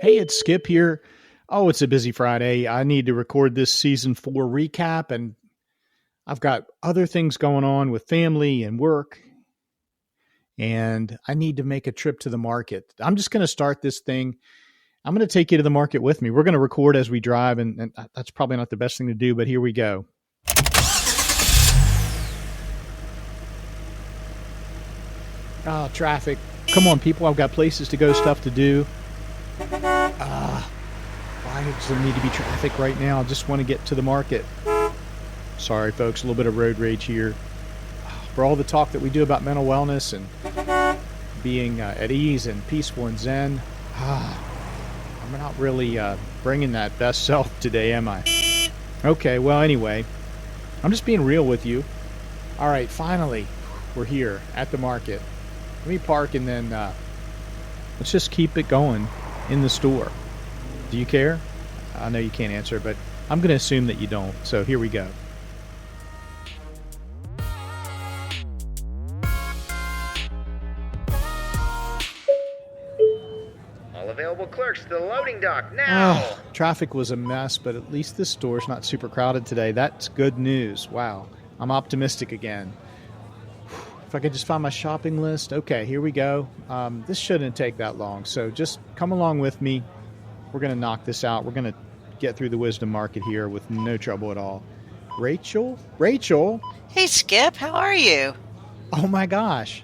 Hey, it's Skip here. Oh, it's a busy Friday. I need to record this season 4 recap, and I've got other things going on with family and work, and I need to make a trip to the market. I'm just going to start this thing. I'm going to take you to the market with me. We're going to record as we drive, and that's probably not the best thing to do, but here we go. Oh, traffic. Come on, people. I've got places to go, stuff to do. Why does there need to be traffic right now? I just want to get to the market. Sorry, folks, a little bit of road rage here. For all the talk that we do about mental wellness and being at ease and peaceful and zen, I'm not really bringing that best self today, am I? Okay, well, anyway, I'm just being real with you. All right, finally, we're here at the market. Let me park and then let's just keep it going in the store. Do you care? I know you can't answer, but I'm going to assume that you don't. So here we go. All available clerks to the loading dock now. Traffic was a mess, but at least this store's not super crowded today. That's good news. Wow. I'm optimistic again. If I could just find my shopping list. Okay, here we go. This shouldn't take that long. So just come along with me. We're going to knock this out. We're going to get through the wisdom market here with no trouble at all. Rachel? Hey, Skip. How are you? Oh, my gosh.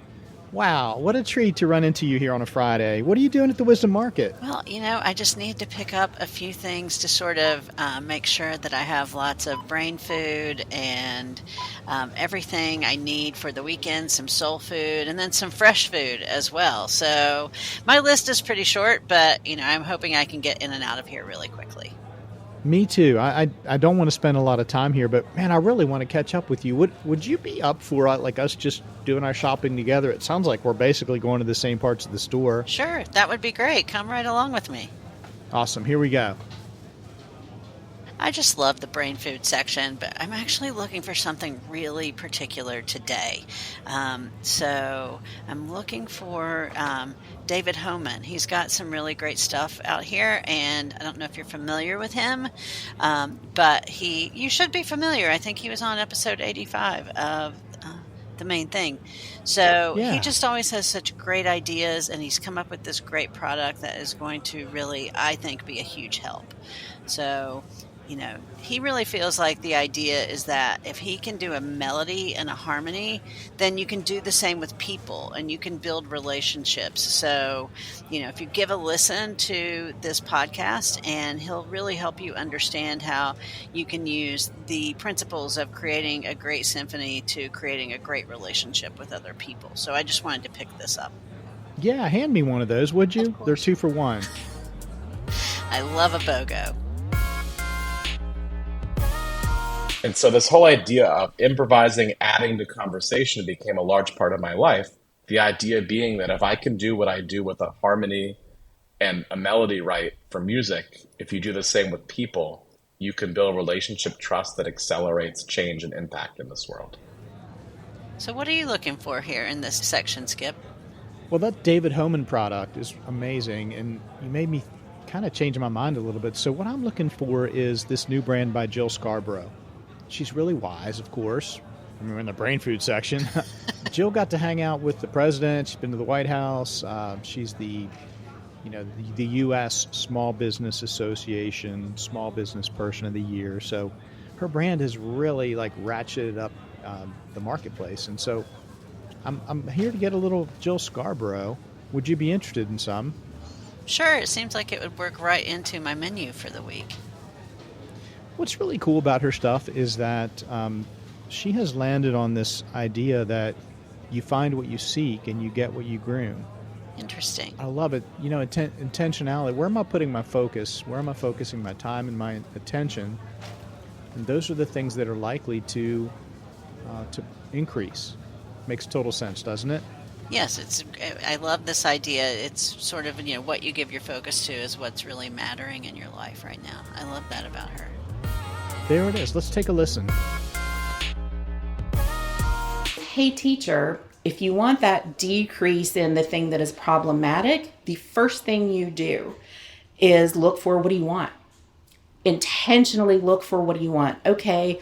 Wow, what a treat to run into you here on a Friday. What are you doing at the wisdom market? Well, I just need to pick up a few things to sort of make sure that I have lots of brain food and everything I need for the weekend, some soul food, and then some fresh food as well. So my list is pretty short, but, I'm hoping I can get in and out of here really quickly. Me too. I don't want to spend a lot of time here, but man, I really want to catch up with you. Would you be up for us just doing our shopping together? It sounds like we're basically going to the same parts of the store. Sure, that would be great. Come right along with me. Awesome. Here we go. I just love the brain food section, but I'm actually looking for something really particular today. So I'm looking for David Homan. He's got some really great stuff out here, and I don't know if you're familiar with him, but you should be familiar. I think he was on episode 85 of The Main Thing. So Yeah. He just always has such great ideas, and he's come up with this great product that is going to really, I think, be a huge help. So he really feels like the idea is that if he can do a melody and a harmony, then you can do the same with people and you can build relationships. So, if you give a listen to this podcast, and he'll really help you understand how you can use the principles of creating a great symphony to creating a great relationship with other people. So I just wanted to pick this up. Yeah, hand me one of those, would you? They're 2 for 1. I love a BOGO. And so this whole idea of improvising, adding to conversation became a large part of my life. The idea being that if I can do what I do with a harmony and a melody right for music, if you do the same with people, you can build relationship trust that accelerates change and impact in this world. So what are you looking for here in this section, Skip? Well, that David Homan product is amazing, and you made me kind of change my mind a little bit. So what I'm looking for is this new brand by Jill Scarborough. She's really wise, of course. We're in the brain food section. Jill got to hang out with the president. She's been to the White House. She's the U.S. Small Business Association Small Business Person of the Year. So her brand has really ratcheted up the marketplace. And so I'm here to get a little Jill Scarborough. Would you be interested in some? Sure, it seems like it would work right into my menu for the week. What's really cool about her stuff is that she has landed on this idea that you find what you seek and you get what you groom. Interesting. I love it. Intentionality. Where am I putting my focus? Where am I focusing my time and my attention? And those are the things that are likely to increase. Makes total sense, doesn't it? Yes, I love this idea. It's sort of, what you give your focus to is what's really mattering in your life right now. I love that about her. There it is. Let's take a listen. Hey, teacher, if you want that decrease in the thing that is problematic, the first thing you do is look for, what do you want? Intentionally look for, what do you want? Okay,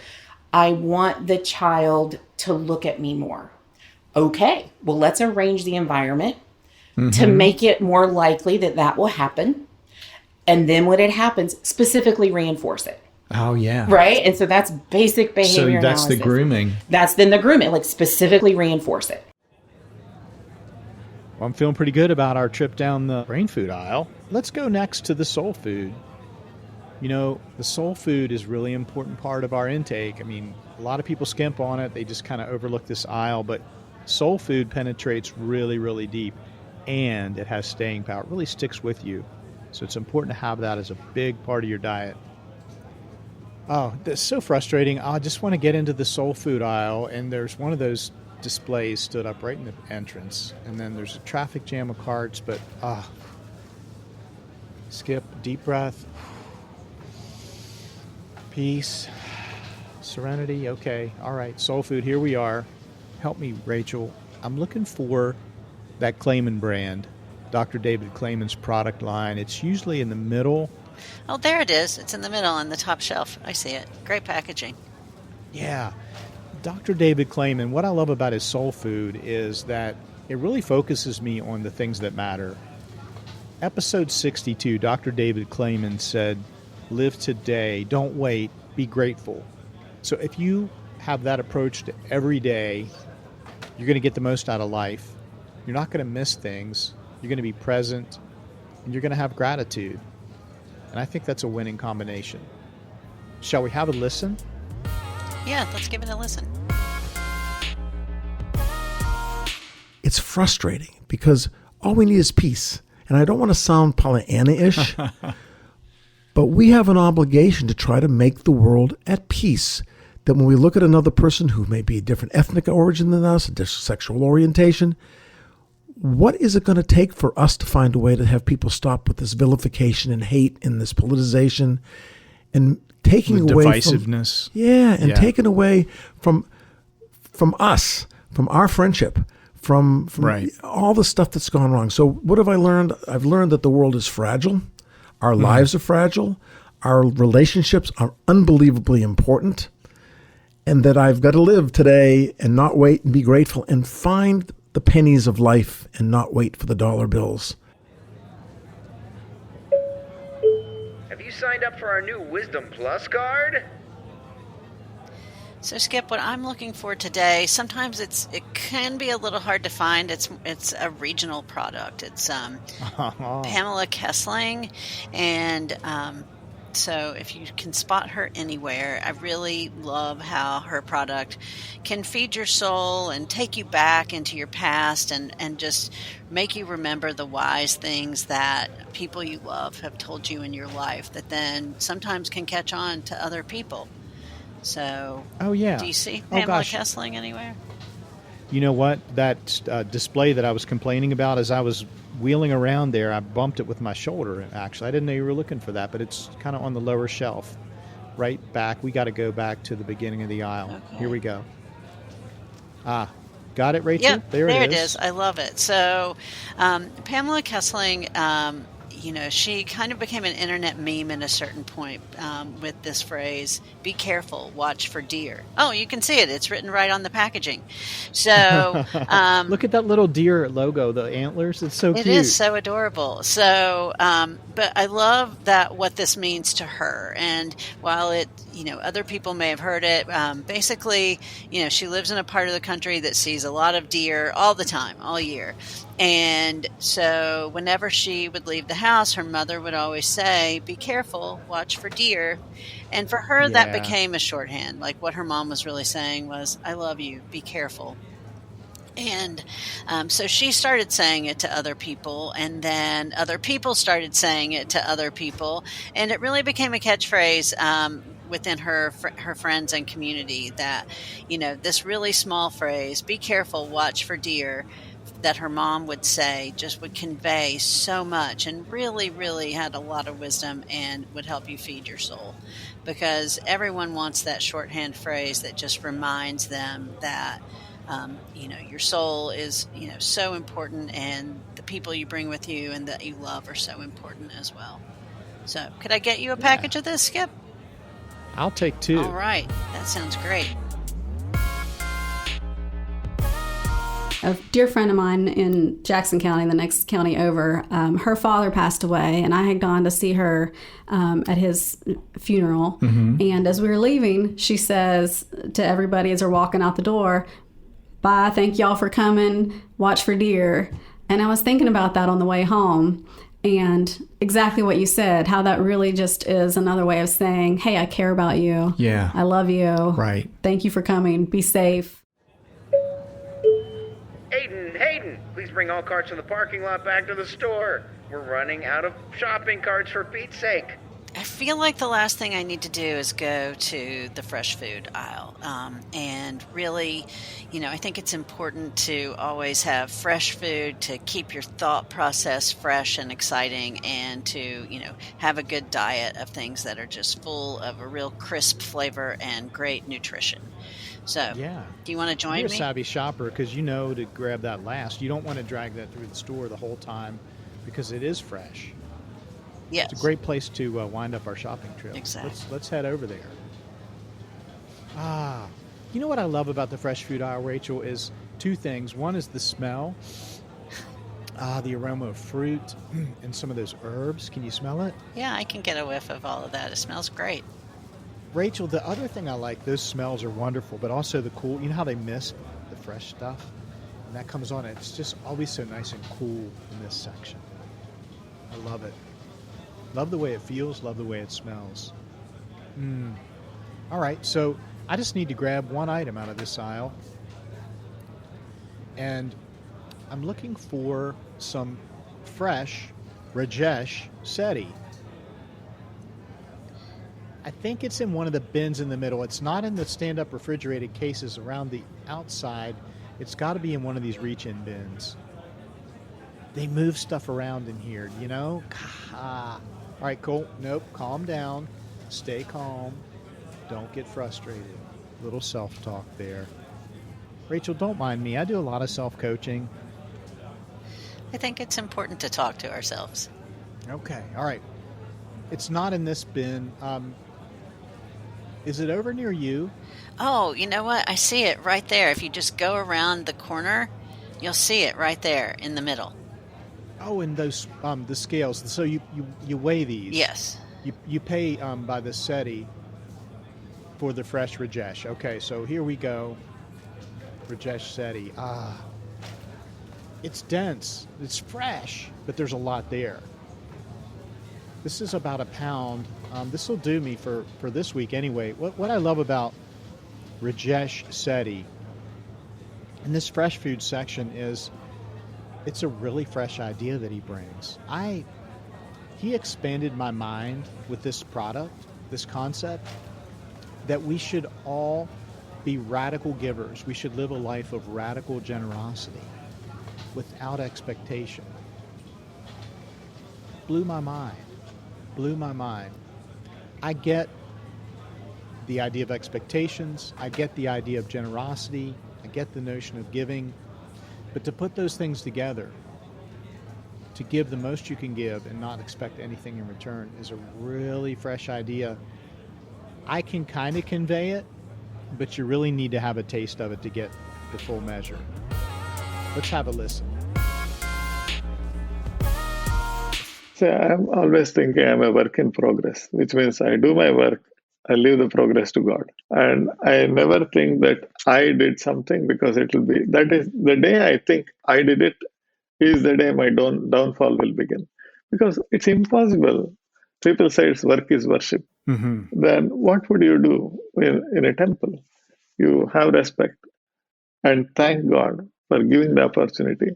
I want the child to look at me more. Okay, well, let's arrange the environment to make it more likely that that will happen. And then when it happens, specifically reinforce it. Oh, yeah. Right? And so that's basic behavior So that's analysis. the grooming. That's then the grooming, like specifically reinforce it. Well, I'm feeling pretty good about our trip down the brain food aisle. Let's go next to the soul food. You know, the soul food is a really important part of our intake. I mean, a lot of people skimp on it. They just kind of overlook this aisle, but soul food penetrates really, really deep, and it has staying power. It really sticks with you. So it's important to have that as a big part of your diet. Oh, that's so frustrating. I just want to get into the soul food aisle, and there's one of those displays stood up right in the entrance, and then there's a traffic jam of carts, but skip, deep breath, peace, serenity. Okay, all right, soul food, here we are. Help me, Rachel. I'm looking for that Clayman brand, Dr. David Clayman's product line. It's usually in the middle. Oh, there it is. It's in the middle on the top shelf. I see it. Great packaging. Yeah. Dr. David Clayman, what I love about his soul food is that it really focuses me on the things that matter. Episode 62, Dr. David Clayman said, live today, don't wait, be grateful. So if you have that approach to every day, you're going to get the most out of life. You're not going to miss things. You're going to be present, and you're going to have gratitude. And I think that's a winning combination. Shall we have a listen? Yeah, let's give it a listen. It's frustrating because all we need is peace. And I don't want to sound Pollyanna-ish, but we have an obligation to try to make the world at peace. That when we look at another person who may be a different ethnic origin than us, a different sexual orientation, what is it going to take for us to find a way to have people stop with this vilification and hate and this politicization and taking away divisiveness? Taking away from us, from our friendship, from right. all the stuff that's gone wrong. So what have I learned? I've learned that the world is fragile. Our lives are fragile. Our relationships are unbelievably important. And that I've got to live today and not wait and be grateful and find the pennies of life and not wait for the dollar bills. Have you signed up for our new Wisdom Plus card? So, Skip, what I'm looking for today, sometimes it can be a little hard to find. It's a regional product. It's Pamela Kessling, and so if you can spot her anywhere, I really love how her product can feed your soul and take you back into your past and just make you remember the wise things that people you love have told you in your life that then sometimes can catch on to other people. So, oh yeah, do you see Pamela Pamela Kessling anywhere? You know what? That display that I was complaining about, as I was wheeling around there, I bumped it with my shoulder, actually. I didn't know you were looking for that, but it's kind of on the lower shelf, right back. We got to go back to the beginning of the aisle. Okay. Here we go. Got it, Rachel? Yep, there it is. I love it. So, Pamela Kessling, she kind of became an internet meme at a certain point with this phrase, be careful, watch for deer. Oh, you can see it. It's written right on the packaging. So look at that little deer logo, the antlers. It's so cute. It is so adorable. So, but I love that what this means to her. And while it, other people may have heard it, basically, she lives in a part of the country that sees a lot of deer all the time, all year. And so whenever she would leave the house, her mother would always say, be careful, watch for deer. And for her, that became a shorthand. Like what her mom was really saying was, I love you, be careful. And so she started saying it to other people, and then other people started saying it to other people. And it really became a catchphrase within her friends and community that, this really small phrase, be careful, watch for deer, that her mom would say just would convey so much and really, really had a lot of wisdom and would help you feed your soul. Because everyone wants that shorthand phrase that just reminds them that, your soul is, so important, and the people you bring with you and that you love are so important as well. So, could I get you a package of this, Skip? I'll take 2. All right. That sounds great. A dear friend of mine in Jackson County, the next county over, her father passed away, and I had gone to see her at his funeral. And as we were leaving, she says to everybody as they're walking out the door, "Bye, thank y'all for coming, watch for deer." And I was thinking about that on the way home, and exactly what you said, how that really just is another way of saying, hey, I care about you. Yeah. I love you. Right. Thank you for coming. Be safe. Hayden, please bring all carts from the parking lot back to the store. We're running out of shopping carts, for Pete's sake. I feel like the last thing I need to do is go to the fresh food aisle. And really, I think it's important to always have fresh food to keep your thought process fresh and exciting, and to, have a good diet of things that are just full of a real crisp flavor and great nutrition. So, Yeah. do you want to join You're a me? savvy shopper because to grab that last. You don't want to drag that through the store the whole time because it is fresh. Yes. It's a great place to wind up our shopping trip. Exactly. Let's head over there. You know what I love about the fresh food aisle, Rachel, is 2 things. One is the smell. The aroma of fruit and some of those herbs. Can you smell it? Yeah, I can get a whiff of all of that. It smells great. Rachel, the other thing I like, those smells are wonderful, but also the cool, you know how they mist the fresh stuff? And that comes on, it's just always so nice and cool in this section. I love it. Love the way it feels, love the way it smells. All right, so I just need to grab one item out of this aisle. And I'm looking for some fresh Rajesh Seti. I think it's in one of the bins in the middle. It's not in the stand-up refrigerated cases around the outside. It's got to be in one of these reach-in bins. They move stuff around in here, All right, cool. Nope, calm down. Stay calm. Don't get frustrated. Little self-talk there. Rachel, don't mind me. I do a lot of self-coaching. I think it's important to talk to ourselves. Okay, all right. It's not in this bin. Is it over near you? Oh, you know what? I see it right there. If you just go around the corner, you'll see it right there in the middle. Oh, and those the scales. So you weigh these. Yes. You pay by the seti for the fresh Rajesh. Okay, so here we go. Rajesh Seti. It's dense. It's fresh, but there's a lot there. This is about a pound. This will do me for this week anyway. What I love about Rajesh Seti in this fresh food section is it's a really fresh idea that he brings. He expanded my mind with this product, this concept, that we should all be radical givers. We should live a life of radical generosity without expectation. Blew my mind. I get the idea of expectations. I get the idea of generosity. I get the notion of giving. But to put those things together, to give the most you can give and not expect anything in return, is a really fresh idea. I can kind of convey it, but you really need to have a taste of it to get the full measure. Let's have a listen. So I'm always thinking I'm a work in progress, which means I do my work, I leave the progress to God. And I never think that I did something because it will be, that is the day I think I did it is the day my downfall will begin. Because it's impossible. People say it's work is worship. Mm-hmm. Then what would you do in a temple? You have respect and thank God for giving the opportunity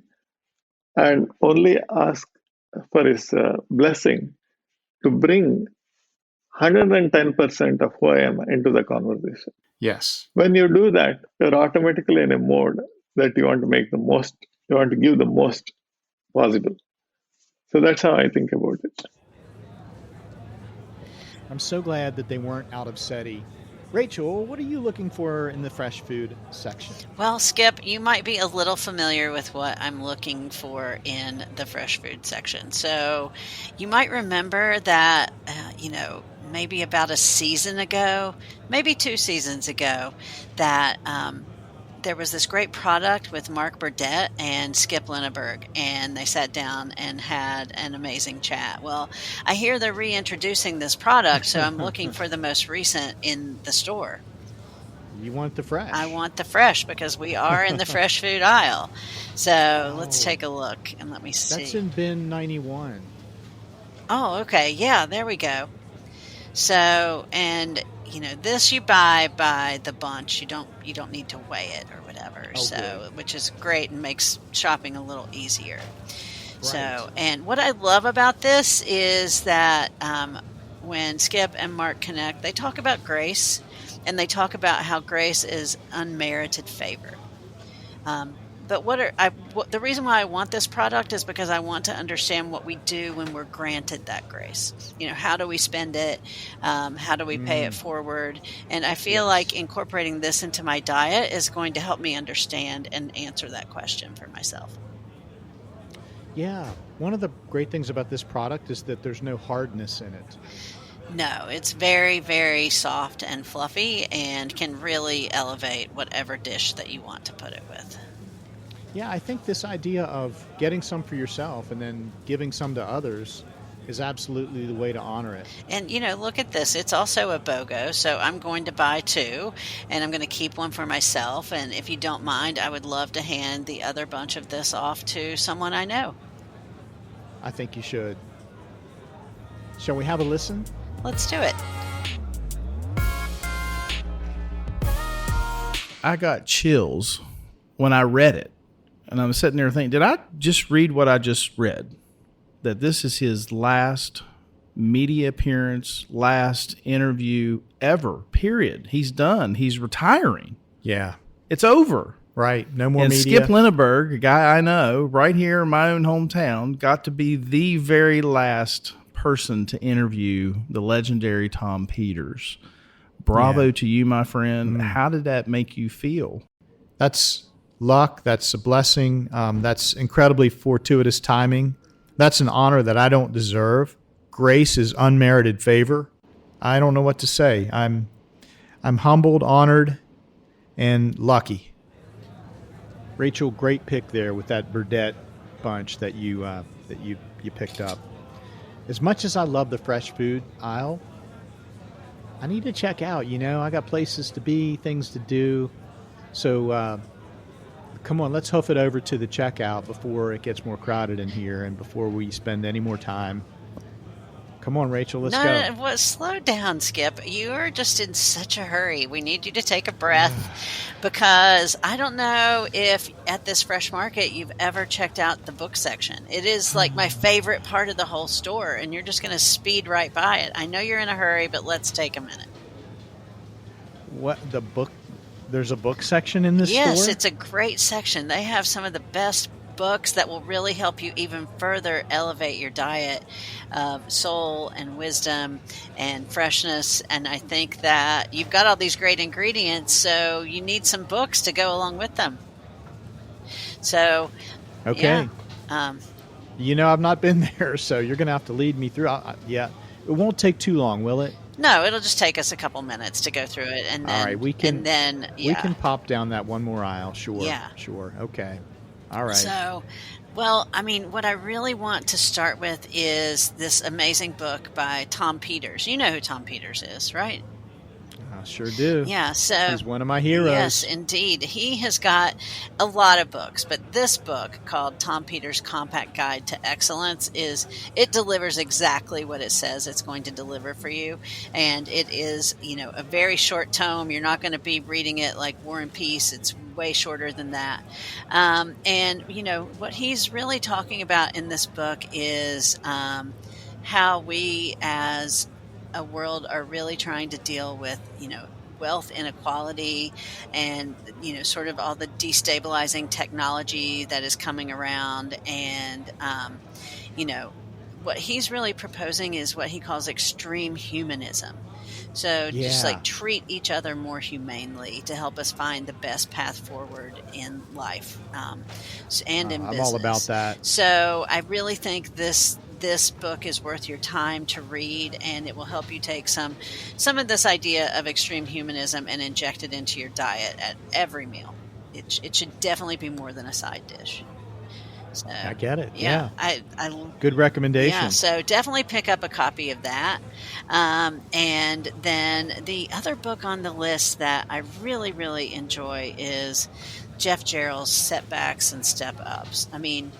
and only ask for His blessing to bring 110% of who I am into the conversation. Yes. When you do that, you're automatically in a mode that you want to make the most, you want to give the most possible. So that's how I think about it. I'm so glad that they weren't out of SETI Rachel, what are you looking for in the fresh food section? Well, Skip, you might be a little familiar with what I'm looking for in the fresh food section. So you might remember that, maybe about a season ago, maybe 2 seasons ago, that there was this great product with Mark Burdett and Skip Lineberg, and they sat down and had an amazing chat. Well, I hear they're reintroducing this product, so I'm looking for the most recent in the store. You want the fresh? I want the fresh because we are in the fresh food aisle. So let's take a look and let me see. That's in bin 91. Oh, okay. Yeah, there we go. So, and this you buy by the bunch. You don't need to weigh it or whatever. Good. Which is great and makes shopping a little easier. Right. So, and what I love about this is that when Skip and Mark connect, they talk about grace, and they talk about how grace is unmerited favor. But the reason why I want this product is because I want to understand what we do when we're granted that grace. How do we spend it? How do we pay it forward? And I feel like incorporating this into my diet is going to help me understand and answer that question for myself. Yeah. One of the great things about this product is that there's no hardness in it. No, it's very, very soft and fluffy and can really elevate whatever dish that you want to put it with. Yeah, I think this idea of getting some for yourself and then giving some to others is absolutely the way to honor it. And, look at this. It's also a BOGO, so I'm going to buy 2, and I'm going to keep one for myself. And if you don't mind, I would love to hand the other bunch of this off to someone I know. I think you should. Shall we have a listen? Let's do it. I got chills when I read it. And I'm sitting there thinking, did I just read what I just read? That this is his last media appearance, last interview ever, period. He's done. He's retiring. Yeah. It's over. Right. No more and media. Skip Lineberg, a guy I know, right here in my own hometown, got to be the very last person to interview the legendary Tom Peters. Bravo to you, my friend. How did that make you feel? That's luck. That's a blessing. That's incredibly fortuitous timing. That's an honor that I don't deserve. Grace is unmerited favor. I don't know what to say. I'm humbled, honored, and lucky. Rachel, great pick there with that Burdett bunch that you picked up. As much as I love the fresh food aisle, I need to check out. I got places to be, things to do. So come on, let's hoof it over to the checkout before it gets more crowded in here and before we spend any more time. Come on, Rachel, let's go. No, slow down, Skip. You are just in such a hurry. We need you to take a breath because I don't know if at this fresh market you've ever checked out the book section. It is like my favorite part of the whole store, and you're just going to speed right by it. I know you're in a hurry, but let's take a minute. What, the book? There's a book section in this store? Yes, it's a great section. They have some of the best books that will really help you even further elevate your diet of soul and wisdom and freshness. And I think that you've got all these great ingredients, so you need some books to go along with them. So, okay. Yeah. I've not been there, so you're going to have to lead me through. Yeah. It won't take too long, will it? No, it'll just take us a couple minutes to go through it. And then, all right, we can pop down that one more aisle. Sure. Yeah. Sure. Okay. All right. So, what I really want to start with is this amazing book by Tom Peters. You know who Tom Peters is, right? I sure do. Yeah, so he's one of my heroes. Yes, indeed. He has got a lot of books, but this book called Tom Peters' Compact Guide to Excellence it delivers exactly what it says it's going to deliver for you. And it is, a very short tome. You're not going to be reading it like War and Peace. It's way shorter than that. And what he's really talking about in this book is how we as a world are really trying to deal with, wealth inequality and, sort of all the destabilizing technology that is coming around. And, what he's really proposing is what he calls extreme humanism. So just Yeah. like treat each other more humanely to help us find the best path forward in life, and in I'm business. all about that. So I really think this book is worth your time to read, and it will help you take some of this idea of extreme humanism and inject it into your diet at every meal. It should definitely be more than a side dish. So, I get it. Yeah. I Good recommendation. yeah, so definitely pick up a copy of that. And then the other book on the list that I really, really enjoy is Jeff Jarrell's Setbacks and Step Ups. I mean,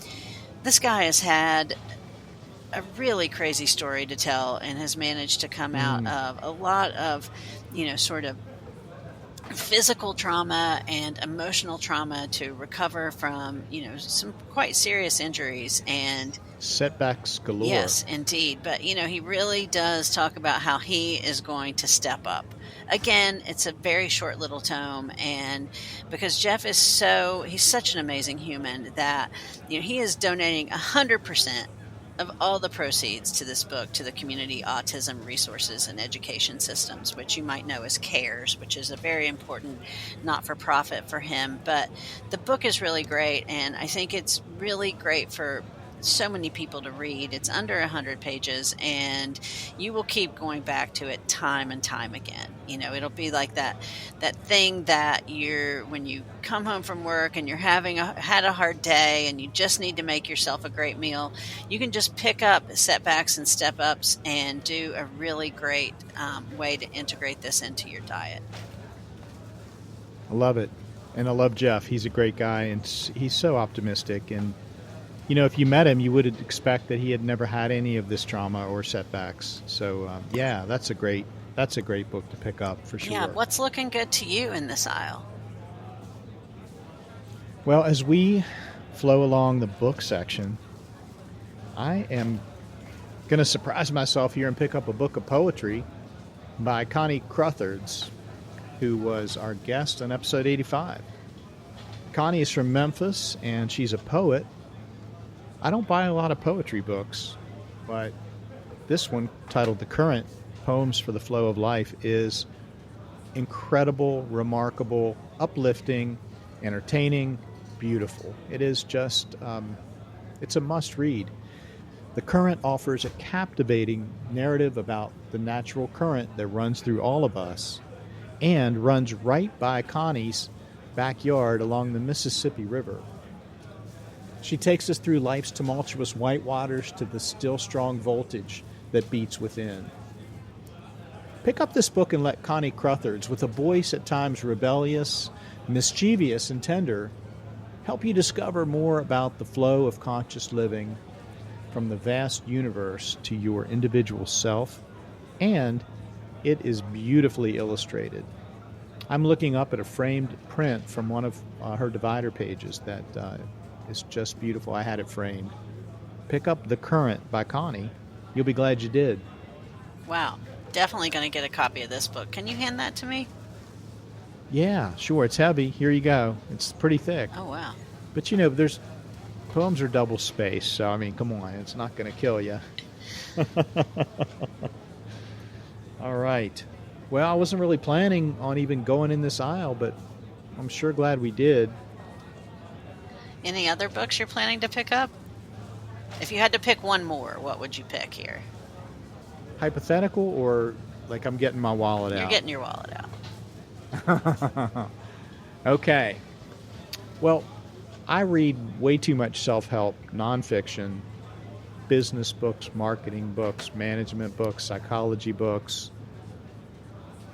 this guy has had a really crazy story to tell and has managed to come out of a lot of, sort of physical trauma and emotional trauma to recover from, some quite serious injuries and Setbacks galore. yes, indeed. But, he really does talk about how he is going to step up. Again, it's a very short little tome. And because Jeff is he's such an amazing human that, he is donating 100% of all the proceeds to this book to the Community Autism Resources and Education Systems, which you might know as CARES, which is a very important not-for-profit for him. But the book is really great, and I think it's really great for so many people to read. It's under 100 pages, and you will keep going back to it time and time again. It'll be like that thing that when you come home from work and you're had a hard day and you just need to make yourself a great meal, you can just pick up Setbacks and Step Ups and do a really great way to integrate this into your diet. I love it. And I love Jeff. He's a great guy, and he's so optimistic. And if you met him, you would expect that he had never had any of this trauma or setbacks. So, yeah, that's a great book to pick up for sure. Yeah, what's looking good to you in this aisle? Well, as we flow along the book section, I am going to surprise myself here and pick up a book of poetry by Connie Cruthards, who was our guest on episode 85. Connie is from Memphis, and she's a poet. I don't buy a lot of poetry books, but this one, titled The Current, Poems for the Flow of Life, is incredible, remarkable, uplifting, entertaining, beautiful. It is just, it's a must-read. The Current offers a captivating narrative about the natural current that runs through all of us and runs right by Connie's backyard along the Mississippi River. She takes us through life's tumultuous white waters to the still strong voltage that beats within. Pick up this book and let Connie Cruthards, with a voice at times rebellious, mischievous, and tender, help you discover more about the flow of conscious living from the vast universe to your individual self, and it is beautifully illustrated. I'm looking up at a framed print from one of her divider pages that is just beautiful. I had it framed. Pick up The Current by Connie. You'll be glad you did. Wow. Definitely going to get a copy of this book. Can you hand that to me? Yeah, sure. It's heavy. Here you go. It's pretty thick. Oh, wow. But poems are double spaced, so I mean, come on. It's not going to kill you. All right. Well, I wasn't really planning on even going in this aisle, but I'm sure glad we did. Any other books you're planning to pick up? If you had to pick one more, what would you pick here? Hypothetical, or like I'm getting my wallet out? You're getting your wallet out. Okay. Well, I read way too much self-help, nonfiction, business books, marketing books, management books, psychology books.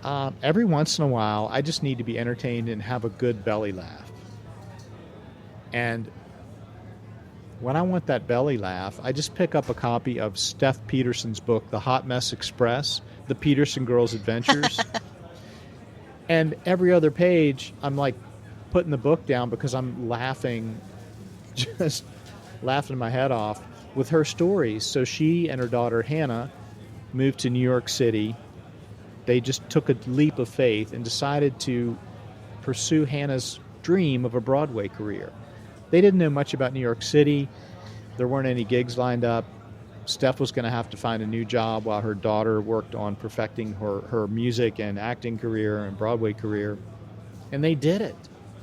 Every once in a while, I just need to be entertained and have a good belly laugh. And when I want that belly laugh, I just pick up a copy of Steph Peterson's book, The Hot Mess Express, The Peterson Girls' Adventures. And every other page, I'm like putting the book down because I'm laughing, just laughing my head off with her stories. So she and her daughter, Hannah, moved to New York City. They just took a leap of faith and decided to pursue Hannah's dream of a Broadway career. They didn't know much about New York City. There weren't any gigs lined up. Steph was going to have to find a new job while her daughter worked on perfecting her music and acting career and Broadway career. And they did it.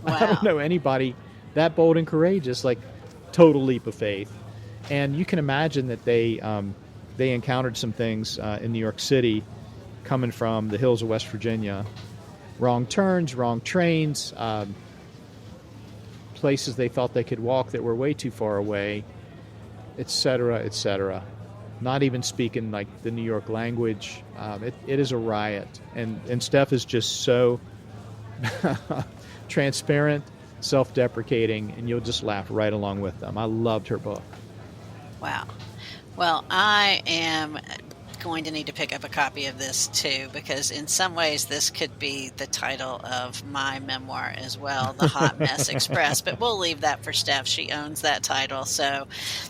Wow. I don't know anybody that bold and courageous, like total leap of faith. And you can imagine that they encountered some things in New York City coming from the hills of West Virginia. Wrong turns, wrong trains, places they thought they could walk that were way too far away, etc., etc. Not even speaking like the New York language. It is a riot. And Steph is just so transparent, self-deprecating, and you'll just laugh right along with them. I loved her book. Wow. Well, I am going to need to pick up a copy of this too, because in some ways this could be the title of my memoir as well, The Hot Mess Express, but we'll leave that for Steph. She owns that title, so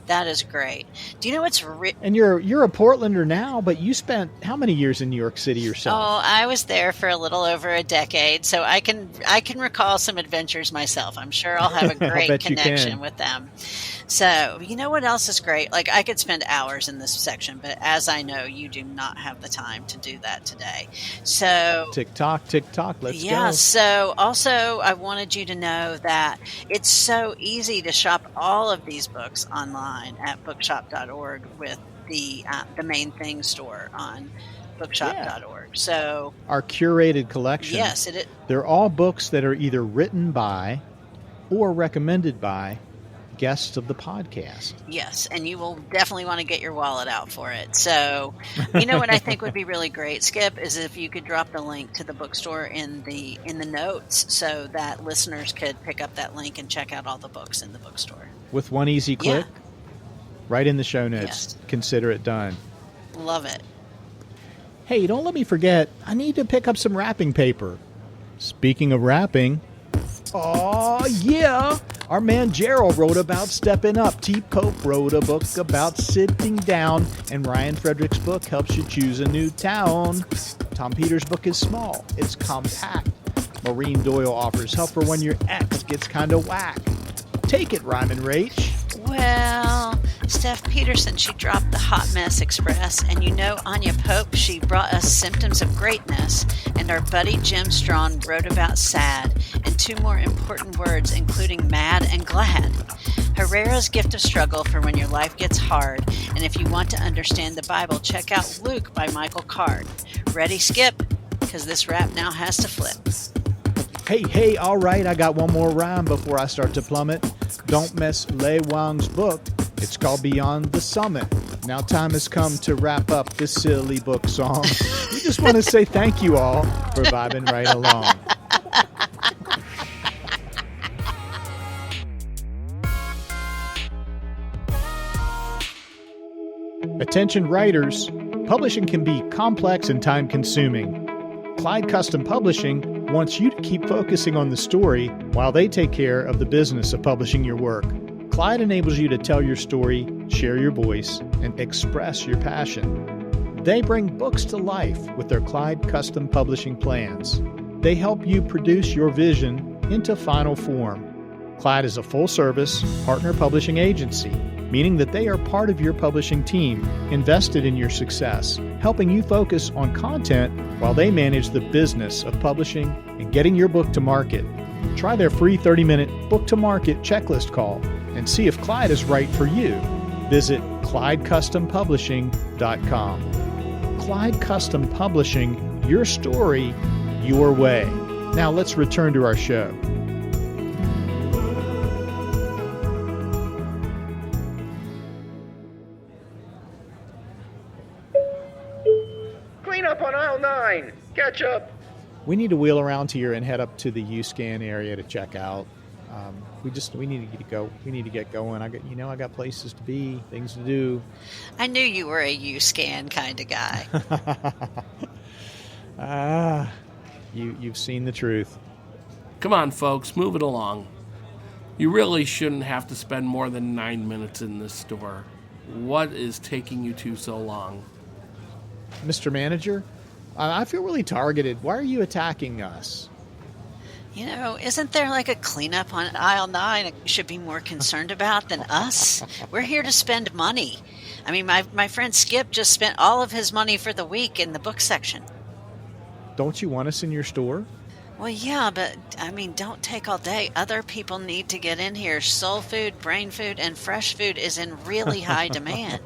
that is great. Do you know what's And you're a Portlander now, but you spent how many years in New York City yourself? Oh, I was there for a little over a decade, so I can recall some adventures myself. I'm sure I'll have a great connection with them. So, you know what else is great? Like, I could spend hours in this section, but as I know, you do not have the time to do that today. So, tick tock, let's go. Yeah, so also I wanted you to know that it's so easy to shop all of these books online at bookshop.org with the main thing store on bookshop.org. So, our curated collection. Yes, they're all books that are either written by or recommended by guests of the podcast. Yes, and you will definitely want to get your wallet out for it. So, you know what I think would be really great, Skip, is if you could drop the link to the bookstore in the notes so that listeners could pick up that link and check out all the books in the bookstore. With one easy click, right in the show notes. Yes. Consider it done. Love it. Hey, don't let me forget, I need to pick up some wrapping paper. Speaking of wrapping, oh yeah, our man Gerald wrote about stepping up. T. Pope wrote a book about sitting down, and Ryan Frederick's book helps you choose a new town. Tom Peters' book is small, it's compact. Maureen Doyle offers help for when your ex gets kind of whack. Take it, Ryman Rach. Well, Steph Peterson, she dropped the Hot Mess Express, and you know Anya Pope, she brought us Symptoms of Greatness, and our buddy Jim Strawn wrote about sad, and two more important words, including mad and glad. Herrera's Gift of Struggle for when your life gets hard, and if you want to understand the Bible, check out Luke by Michael Card. Ready, Skip? Because this rap now has to flip. Hey, all right, I got one more rhyme before I start to plummet. Don't miss Lei Wang's book. It's called Beyond the Summit. Now time has come to wrap up this silly book song. We just want to say thank you all for vibing right along. Attention writers, publishing can be complex and time-consuming. Clyde Custom Publishing wants you to keep focusing on the story while they take care of the business of publishing your work. Clyde enables you to tell your story, share your voice, and express your passion. They bring books to life with their Clyde Custom Publishing plans. They help you produce your vision into final form. Clyde is a full-service partner publishing agency, meaning that they are part of your publishing team, invested in your success, helping you focus on content while they manage the business of publishing and getting your book to market. Try their free 30-minute book-to-market checklist call and see if Clyde is right for you. Visit ClydeCustomPublishing.com. Clyde Custom Publishing, your story, your way. Now let's return to our show. Clean up on aisle 9. Catch up. We need to wheel around here and head up to the U-Scan area to check out. We need to go. We need to get going. I got places to be, things to do. I knew you were a U-Scan kind of guy. You've seen the truth. Come on, folks, move it along. You really shouldn't have to spend more than 9 minutes in this store. What is taking you two so long? Mr. Manager, I feel really targeted. Why are you attacking us? You know, isn't there like a cleanup on aisle 9 you should be more concerned about than us? We're here to spend money. I mean, my friend Skip just spent all of his money for the week in the book section. Don't you want us in your store? Well, yeah, but I mean, don't take all day. Other people need to get in here. Soul food, brain food, and fresh food is in really high demand.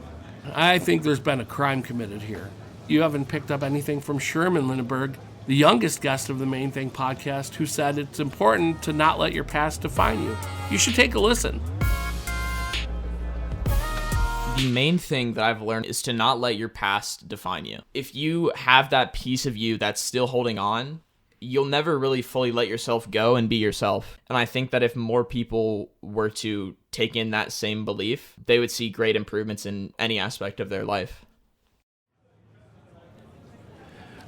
I think there's been a crime committed here. You haven't picked up anything from Sherman Lineberg, the youngest guest of the Main Thing podcast, who said it's important to not let your past define you. You should take a listen. The main thing that I've learned is to not let your past define you. If you have that piece of you that's still holding on, you'll never really fully let yourself go and be yourself. And I think that if more people were to take in that same belief, they would see great improvements in any aspect of their life.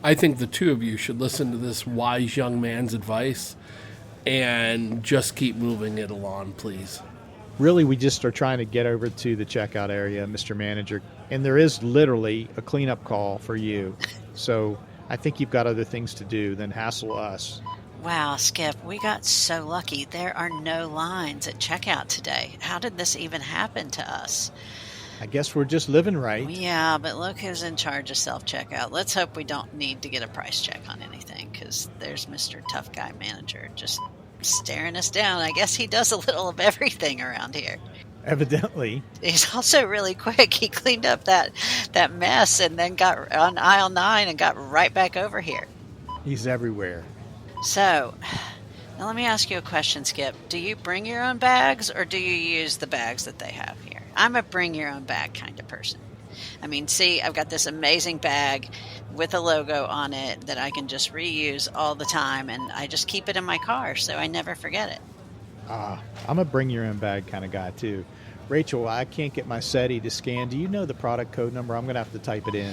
I think the two of you should listen to this wise young man's advice and just keep moving it along, please. Really, we just are trying to get over to the checkout area, Mr. Manager, and there is literally a cleanup call for you. So I think you've got other things to do than hassle us. Wow, Skip, we got so lucky. There are no lines at checkout today. How did this even happen to us? I guess we're just living right. Yeah, but look who's in charge of self-checkout. Let's hope we don't need to get a price check on anything, because there's Mr. Tough Guy Manager just staring us down. I guess he does a little of everything around here. Evidently. He's also really quick. He cleaned up that mess and then got on aisle 9 and got right back over here. He's everywhere. So, now let me ask you a question, Skip. Do you bring your own bags or do you use the bags that they have here? I'm a bring your own bag kind of person. I mean, see, I've got this amazing bag with a logo on it that I can just reuse all the time, and I just keep it in my car so I never forget it. I'm a bring your own bag kind of guy too. Rachel, I can't get my SETI to scan. Do you know the product code number? I'm going to have to type it in.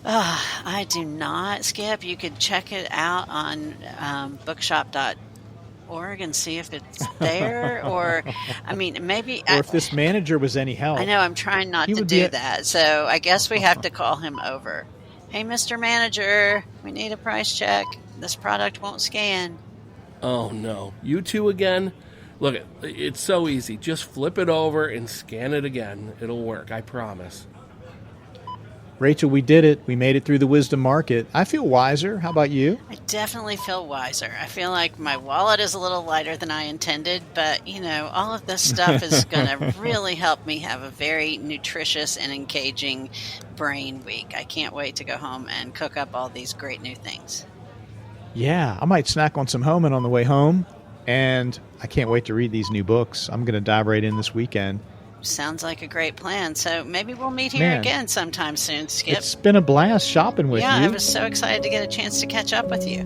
I do not, Skip. You could check it out on bookshop.org and see if it's there, or, I mean, maybe... Or if this manager was any help. I know, I'm trying not to do that, so I guess we have to call him over. Hey, Mr. Manager, we need a price check. This product won't scan. Oh, no. You two again? Look, it's so easy. Just flip it over and scan it again. It'll work, I promise. Rachel, we did it. We made it through the wisdom market. I feel wiser. How about you? I definitely feel wiser. I feel like my wallet is a little lighter than I intended, but, you know, all of this stuff is going to really help me have a very nutritious and engaging brain week. I can't wait to go home and cook up all these great new things. Yeah, I might snack on some Homan on the way home, and I can't wait to read these new books. I'm going to dive right in this weekend. Sounds like a great plan. So maybe we'll meet here again sometime soon, Skip. It's been a blast shopping with you. Yeah, I was so excited to get a chance to catch up with you.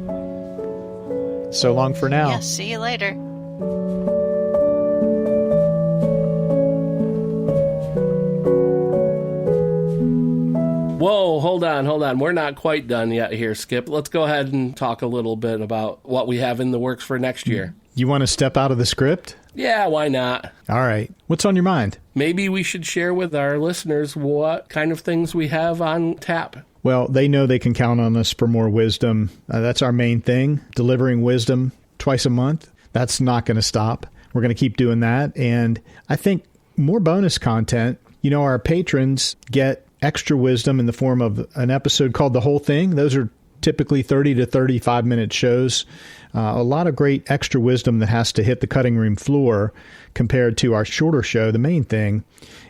So long for now. Yeah, see you later. Whoa, hold on. We're not quite done yet here, Skip. Let's go ahead and talk a little bit about what we have in the works for next year. You want to step out of the script? Yeah, why not? All right. What's on your mind? Maybe we should share with our listeners what kind of things we have on tap. Well, they know they can count on us for more wisdom. That's our main thing, delivering wisdom twice a month. That's not going to stop. We're going to keep doing that. And I think more bonus content. You know, our patrons get extra wisdom in the form of an episode called The Whole Thing. Those are typically 30 to 35-minute shows. A lot of great extra wisdom that has to hit the cutting room floor compared to our shorter show, The Main Thing.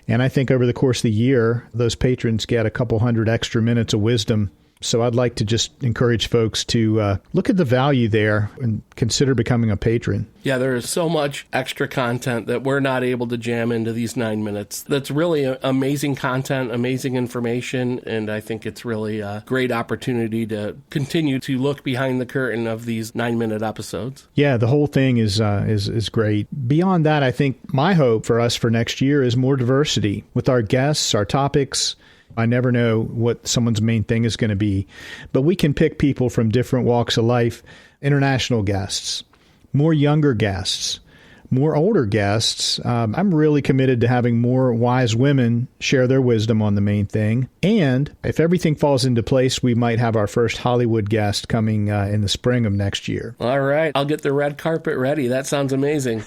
And I think over the course of the year, those patrons get a couple hundred extra minutes of wisdom. So I'd like to just encourage folks to look at the value there and consider becoming a patron. Yeah, there is so much extra content that we're not able to jam into these 9 minutes. That's really amazing content, amazing information, and I think it's really a great opportunity to continue to look behind the curtain of these 9-minute episodes. Yeah, the whole thing is great. Beyond that, I think my hope for us for next year is more diversity with our guests, our topics. I never know what someone's main thing is going to be, but we can pick people from different walks of life, international guests, more younger guests, more older guests. I'm really committed to having more wise women share their wisdom on The Main Thing. And if everything falls into place, we might have our first Hollywood guest coming in the spring of next year. All right. I'll get the red carpet ready. That sounds amazing.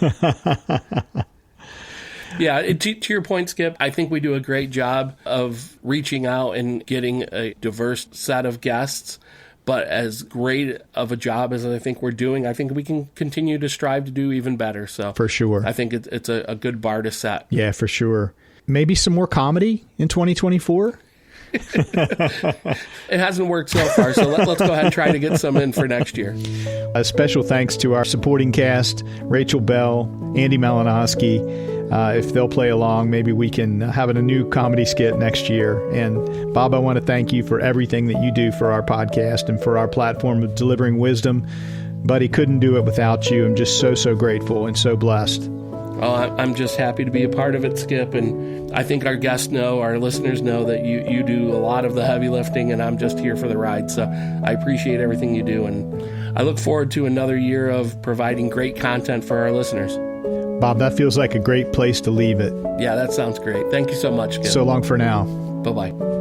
Yeah, to your point, Skip, I think we do a great job of reaching out and getting a diverse set of guests. But as great of a job as I think we're doing, I think we can continue to strive to do even better. So for sure, I think it's a good bar to set. Yeah, for sure. Maybe some more comedy in 2024. It hasn't worked so far, so let's go ahead and try to get some in for next year. A special thanks to our supporting cast, Rachel Bell, Andy Malinowski. If they'll play along, maybe we can have a new comedy skit next year. And Bob, I want to thank you for everything that you do for our podcast and for our platform of delivering wisdom. Buddy, couldn't do it without you. I'm just so grateful and so blessed. Oh, I'm just happy to be a part of it, Skip. And I think our guests know, our listeners know that you do a lot of the heavy lifting, and I'm just here for the ride. So I appreciate everything you do. And I look forward to another year of providing great content for our listeners. Bob, that feels like a great place to leave it. Yeah, that sounds great. Thank you so much, Skip. So long for now. Bye-bye.